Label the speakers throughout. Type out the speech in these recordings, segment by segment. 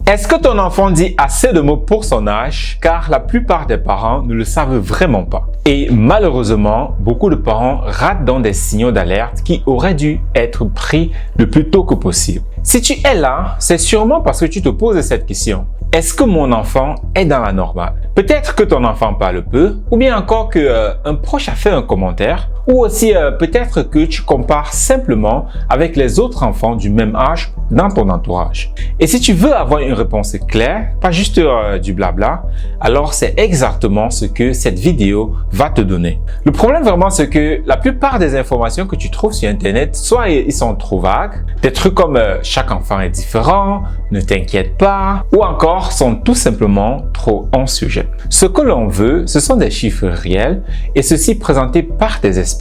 Speaker 1: Est-ce que ton enfant dit assez de mots pour son âge? Car la plupart des parents ne le savent vraiment pas. Et malheureusement, beaucoup de parents ratent dans des signaux d'alerte qui auraient dû être pris le plus tôt que possible. Si tu es là, c'est sûrement parce que tu te poses cette question. Est-ce que mon enfant est dans la normale? Peut-être que ton enfant parle peu, ou bien encore qu'un proche a fait un commentaire, ou aussi peut-être que tu compares simplement avec les autres enfants du même âge dans ton entourage. Et si tu veux avoir une réponse claire, pas juste du blabla, alors c'est exactement ce que cette vidéo va te donner. Le problème vraiment, c'est que la plupart des informations que tu trouves sur Internet, soit ils sont trop vagues, des trucs comme chaque enfant est différent, ne t'inquiète pas, ou encore sont tout simplement trop en sujet. Ce que l'on veut, ce sont des chiffres réels et ceci présentés par des experts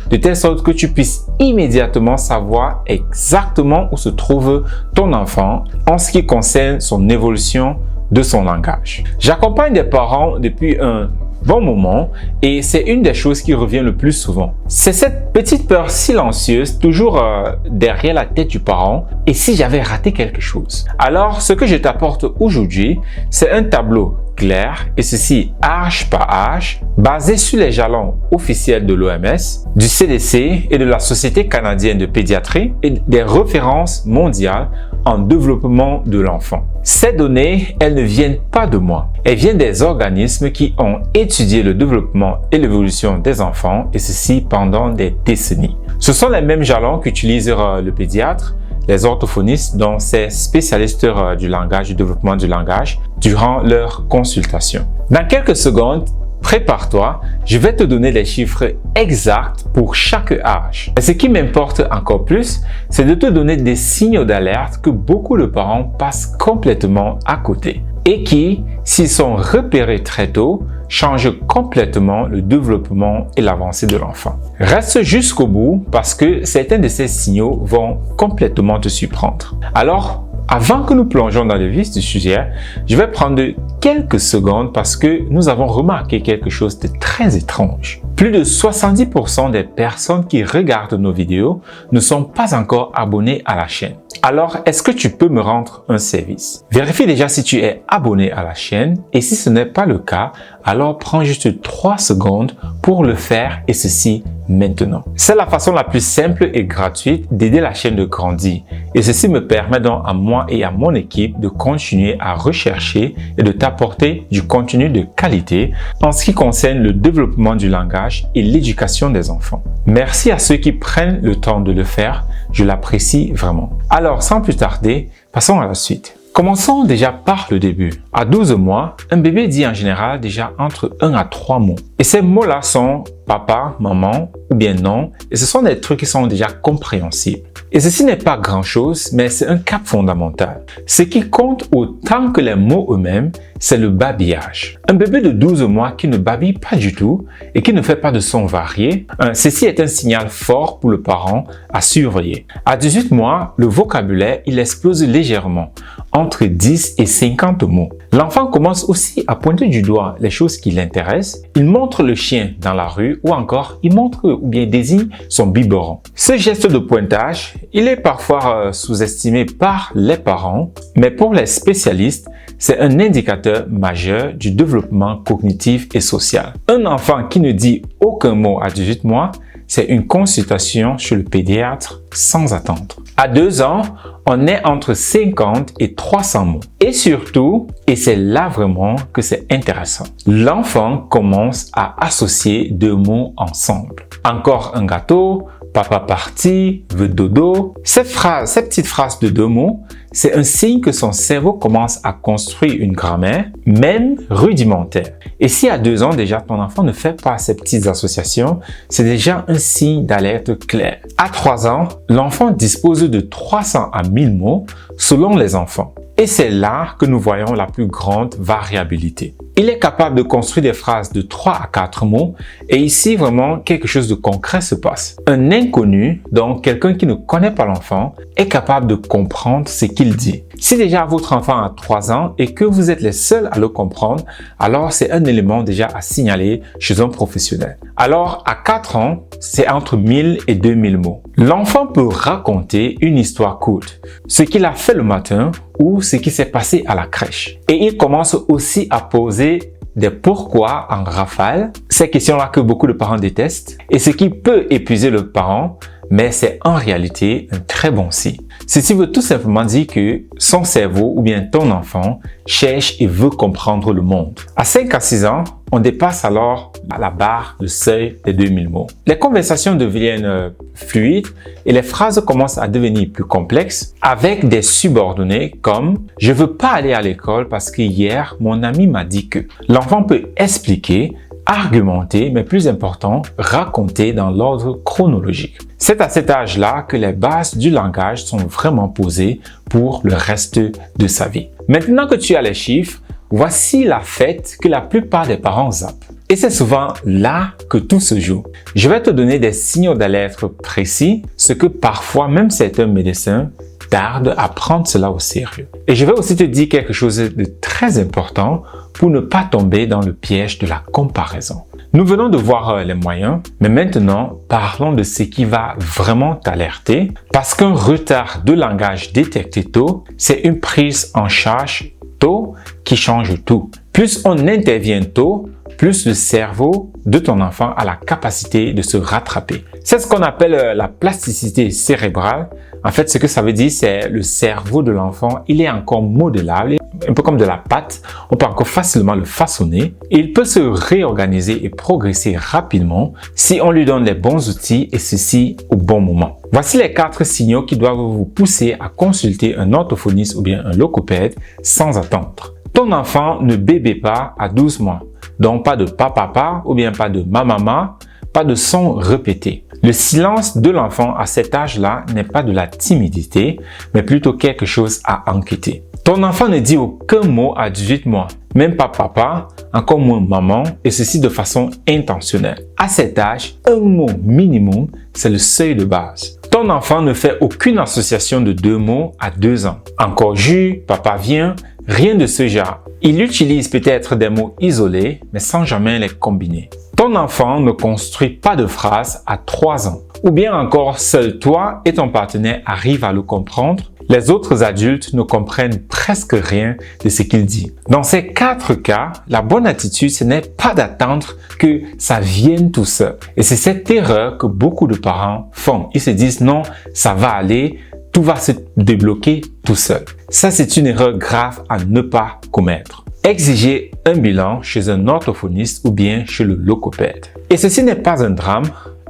Speaker 1: de telle sorte que tu puisses immédiatement savoir exactement où se trouve ton enfant en ce qui concerne son évolution de son langage. J'accompagne des parents depuis un bon moment et c'est une des choses qui revient le plus souvent. C'est cette petite peur silencieuse toujours derrière la tête du parent et si j'avais raté quelque chose. Alors ce que je t'apporte aujourd'hui, c'est un tableau clair et ceci âge par âge basé sur les jalons officiels de l'OMS, du CDC et de la Société canadienne de pédiatrie et des références mondiales en développement de l'enfant. Ces données, elles ne viennent pas de moi. Elles viennent des organismes qui ont étudié le développement et l'évolution des enfants et ceci pendant des décennies. Ce sont les mêmes jalons qu'utilise le pédiatre, les orthophonistes, dont ces spécialistes du langage, du développement du langage, durant leur consultation. Dans quelques secondes, prépare-toi, je vais te donner les chiffres exacts pour chaque âge. Et ce qui m'importe encore plus, c'est de te donner des signaux d'alerte que beaucoup de parents passent complètement à côté et qui, s'ils sont repérés très tôt, changent complètement le développement et l'avancée de l'enfant. Reste jusqu'au bout parce que certains de ces signaux vont complètement te surprendre. Alors, avant que nous plongeons dans le vif du sujet, je vais prendre quelques secondes parce que nous avons remarqué quelque chose de très étrange. Plus de 70% des personnes qui regardent nos vidéos ne sont pas encore abonnées à la chaîne. Alors, est-ce que tu peux me rendre un service? Vérifie déjà si tu es abonné à la chaîne et si ce n'est pas le cas, alors prends juste 3 secondes pour le faire et ceci maintenant. C'est la façon la plus simple et gratuite d'aider la chaîne de grandir et ceci me permet donc à moi et à mon équipe de continuer à rechercher et de t'apporter du contenu de qualité en ce qui concerne le développement du langage et l'éducation des enfants. Merci à ceux qui prennent le temps de le faire, je l'apprécie vraiment. Alors, sans plus tarder, passons à la suite. Commençons déjà par le début. À 12 mois, un bébé dit en général déjà entre 1 à 3 mots. Et ces mots-là sont papa, maman ou bien non. Et ce sont des trucs qui sont déjà compréhensibles. Et ceci n'est pas grand-chose, mais c'est un cap fondamental. Ce qui compte autant que les mots eux-mêmes, c'est le babillage. Un bébé de 12 mois qui ne babille pas du tout et qui ne fait pas de sons variés, ceci est un signal fort pour le parent à surveiller. À 18 mois, le vocabulaire, il explose légèrement, entre 10 et 50 mots. L'enfant commence aussi à pointer du doigt les choses qui l'intéressent. Il montre le chien dans la rue ou encore il montre ou bien désigne son biberon. Ce geste de pointage, il est parfois sous-estimé par les parents, mais pour les spécialistes, c'est un indicateur majeur du développement cognitif et social. Un enfant qui ne dit aucun mot à 18 mois, c'est une consultation chez le pédiatre sans attendre. À 2 ans, on est entre 50 et 300 mots. Et surtout, et c'est là vraiment que c'est intéressant, l'enfant commence à associer 2 mots ensemble. Encore un gâteau, papa parti, veut dodo. Ces petites phrases de 2 mots, c'est un signe que son cerveau commence à construire une grammaire, même rudimentaire. Et si à 2 ans déjà ton enfant ne fait pas ces petites associations, c'est déjà un signe d'alerte clair. À 3 ans, l'enfant dispose de 300 à 1000 mots selon les enfants. Et c'est là que nous voyons la plus grande variabilité. Il est capable de construire des phrases de 3 à 4 mots et ici vraiment quelque chose de concret se passe. Un inconnu, donc quelqu'un qui ne connaît pas l'enfant, est capable de comprendre ce qu'il dit. Si déjà votre enfant a 3 ans et que vous êtes les seuls à le comprendre, alors c'est un élément déjà à signaler chez un professionnel. Alors à 4 ans, c'est entre 1000 et 2000 mots. L'enfant peut raconter une histoire courte, ce qu'il a fait le matin ou ce qui s'est passé à la crèche. Et il commence aussi à poser des pourquoi en rafale, ces questions-là que beaucoup de parents détestent, et ce qui peut épuiser le parent, mais c'est en réalité un très bon signe. Ceci veut tout simplement dire que son cerveau ou bien ton enfant cherche et veut comprendre le monde. À 5 à 6 ans, on dépasse alors la barre, le seuil des 2000 mots. Les conversations deviennent fluides et les phrases commencent à devenir plus complexes avec des subordonnés comme « Je veux pas aller à l'école parce que hier, mon ami m'a dit que ». L'enfant peut expliquer, argumenter, mais plus important, raconter dans l'ordre chronologique. C'est à cet âge-là que les bases du langage sont vraiment posées pour le reste de sa vie. Maintenant que tu as les chiffres, voici la fête que la plupart des parents zappent. Et c'est souvent là que tout se joue. Je vais te donner des signaux d'alerte précis, ce que parfois même certains médecins tardent à prendre cela au sérieux. Et je vais aussi te dire quelque chose de très important pour ne pas tomber dans le piège de la comparaison. Nous venons de voir les moyens, mais maintenant parlons de ce qui va vraiment t'alerter parce qu'un retard de langage détecté tôt, c'est une prise en charge tôt qui change tout. Plus on intervient tôt, plus le cerveau de ton enfant a la capacité de se rattraper. C'est ce qu'on appelle la plasticité cérébrale. En fait, ce que ça veut dire, c'est le cerveau de l'enfant, il est encore modélable, un peu comme de la pâte. On peut encore facilement le façonner. Et il peut se réorganiser et progresser rapidement si on lui donne les bons outils et ceci au bon moment. Voici les 4 signaux qui doivent vous pousser à consulter un orthophoniste ou bien un logopède sans attendre. Ton enfant ne bébé pas à 12 mois. Donc pas de papa ou bien pas de maman, pas de son répété. Le silence de l'enfant à cet âge-là n'est pas de la timidité, mais plutôt quelque chose à enquêter. Ton enfant ne dit aucun mot à 18 mois, même pas papa, encore moins maman, et ceci de façon intentionnelle. À cet âge, un mot minimum, c'est le seuil de base. Ton enfant ne fait aucune association de 2 mots à 2 ans. Encore jus, papa vient, rien de ce genre. Il utilise peut-être des mots isolés, mais sans jamais les combiner. Ton enfant ne construit pas de phrases à 3 ans. Ou bien encore, seul toi et ton partenaire arrivent à le comprendre. Les autres adultes ne comprennent presque rien de ce qu'il dit. Dans ces 4 cas, la bonne attitude, ce n'est pas d'attendre que ça vienne tout seul. Et c'est cette erreur que beaucoup de parents font. Ils se disent non, ça va aller, tout va se débloquer tout seul. Ça, c'est une erreur grave à ne pas commettre. Exiger un bilan chez un orthophoniste ou bien chez le logopède. Et ceci n'est pas un drame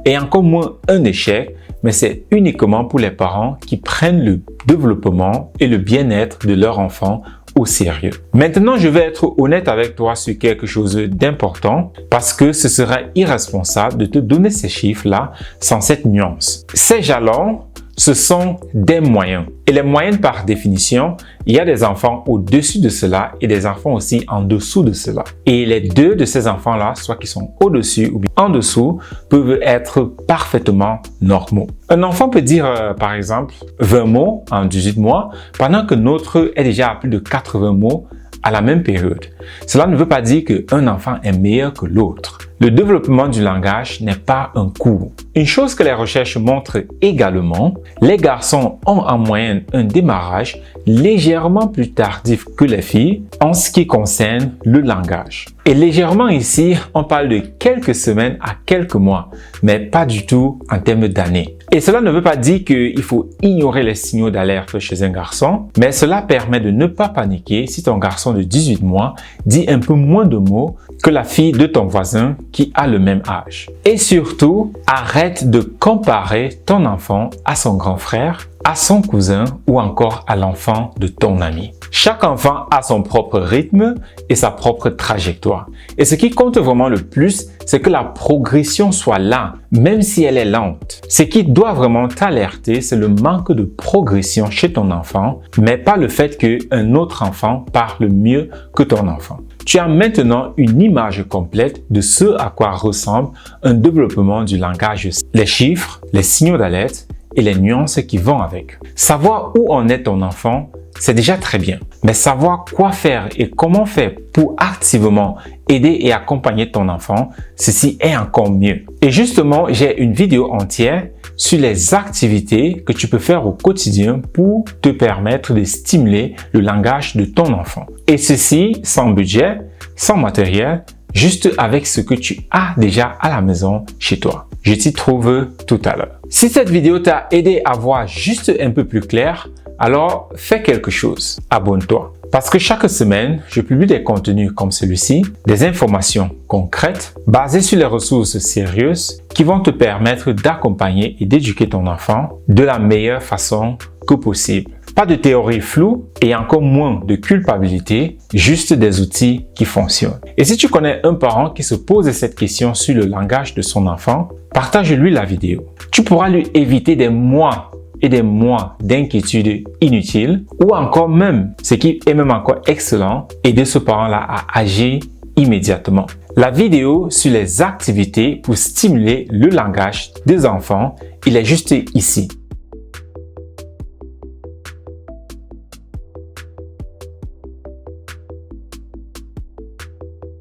Speaker 1: et encore moins un échec, mais c'est uniquement pour les parents qui prennent le développement et le bien-être de leur enfant au sérieux. Maintenant, je vais être honnête avec toi sur quelque chose d'important parce que ce serait irresponsable de te donner ces chiffres-là sans cette nuance. Ces jalons, ce sont des moyens. Et les moyennes, par définition, il y a des enfants au-dessus de cela et des enfants aussi en dessous de cela. Et les deux de ces enfants-là, soit qui sont au-dessus ou bien en dessous, peuvent être parfaitement normaux. Un enfant peut dire, par exemple, 20 mots en 18 mois, pendant que l'autre est déjà à plus de 80 mots à la même période. Cela ne veut pas dire qu'un enfant est meilleur que l'autre. Le développement du langage n'est pas un cours. Une chose que les recherches montrent également, les garçons ont en moyenne un démarrage légèrement plus tardif que les filles en ce qui concerne le langage. Et légèrement ici, on parle de quelques semaines à quelques mois, mais pas du tout en termes d'années. Et cela ne veut pas dire qu'il faut ignorer les signaux d'alerte chez un garçon, mais cela permet de ne pas paniquer si ton garçon de 18 mois dit un peu moins de mots que la fille de ton voisin qui a le même âge. Et surtout, arrête de comparer ton enfant à son grand frère, à son cousin ou encore à l'enfant de ton ami. Chaque enfant a son propre rythme et sa propre trajectoire. Et ce qui compte vraiment le plus, c'est que la progression soit là, même si elle est lente. Ce qui doit vraiment t'alerter, c'est le manque de progression chez ton enfant, mais pas le fait qu'un autre enfant parle mieux que ton enfant. Tu as maintenant une image complète de ce à quoi ressemble un développement du langage, les chiffres, les signaux d'alerte et les nuances qui vont avec. Savoir où en est ton enfant, c'est déjà très bien. Mais savoir quoi faire et comment faire pour activement aider et accompagner ton enfant, ceci est encore mieux. Et justement, j'ai une vidéo entière sur les activités que tu peux faire au quotidien pour te permettre de stimuler le langage de ton enfant. Et ceci sans budget, sans matériel, juste avec ce que tu as déjà à la maison chez toi. Je t'y trouve tout à l'heure. Si cette vidéo t'a aidé à voir juste un peu plus clair, alors fais quelque chose. Abonne-toi. Parce que chaque semaine, je publie des contenus comme celui-ci, des informations concrètes basées sur les ressources sérieuses qui vont te permettre d'accompagner et d'éduquer ton enfant de la meilleure façon que possible. Pas de théorie floue et encore moins de culpabilité, juste des outils qui fonctionnent. Et si tu connais un parent qui se pose cette question sur le langage de son enfant, partage-lui la vidéo. Tu pourras lui éviter des mois et des mois d'inquiétudes inutiles ou encore même, ce qui est même encore excellent, aider ce parent-là à agir immédiatement. La vidéo sur les activités pour stimuler le langage des enfants, il est juste ici.